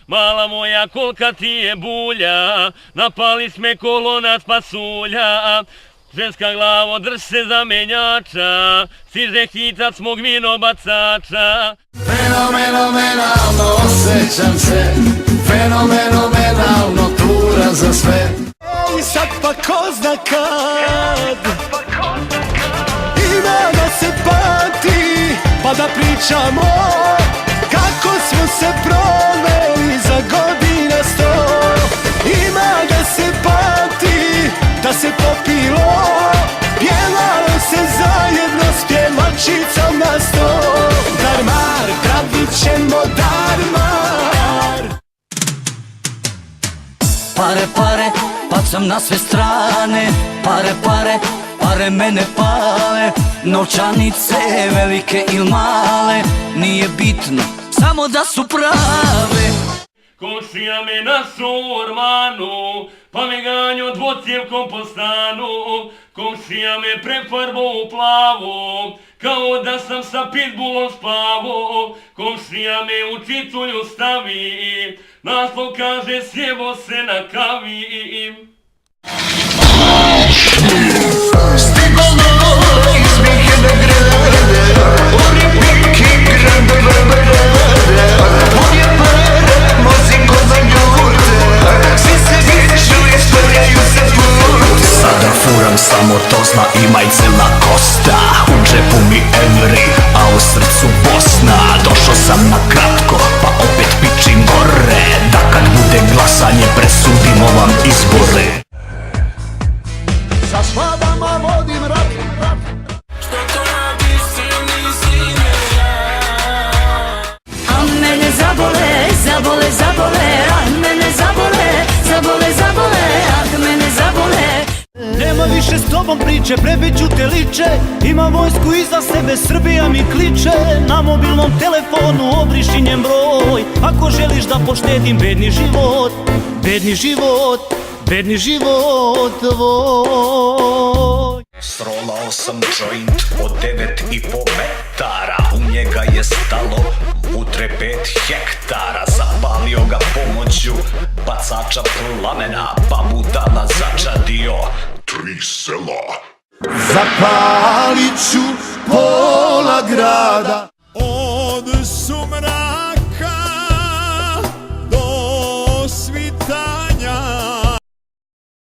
Mala moja, kolika ti je bulja, napali sme kolonac pasulja. Ženska glavo, drž se za menjača, stiže hitac mog vinobacača. Fenomenalno osjećam se, fenomenalno tura za sve. I sad pa ko zna kad ima da se pati, pa da pričamo kako smo se proveli za godina 100. Ima da se pati, da se popilo, pjevalo se zajedno s pjevačicom na 100. Darmar, pravit ćemo darmar. Pare, pare, bacam na sve strane. Pare, pare, pare mene pale. Novčanice velike ili male, nije bitno, samo da su prave. Komšija me na surmanu, pa me ganju dvocjevkom po stanu. Komšija me prefarbo u plavo, kao da sam sa pitbullom spavo. Komšija me u čitulju stavi, naslov kaže sjebo se na kavi. Sada furam samo to zna i majcela Kosta. U džepu mi evri, a u srcu Bosna. Došao sam na kratko, pa opet pičim gore, da kad bude glasanje presudimo vam izbore. Sa švabama vodim rat. Što to radiš sine, sine ja? A mene zabole, zabole, zabole. A mene zabole, zabole, zabole. A mene zabole. Nema više s tobom priče, prebeću te liče. Imam vojsku iza sebe, Srbija mi kliče. Na mobilnom telefonu obriši njen broj. Ako želiš da poštedim bedni život, bedni život, bedni život tvoj. Srolao sam joint od 9,5 metara, u njega je stalo utre 5 hektara. Zapalio ga pomoću bacača plamena, pa mu tada začadio 3 sela. Zapalit ću pola grada.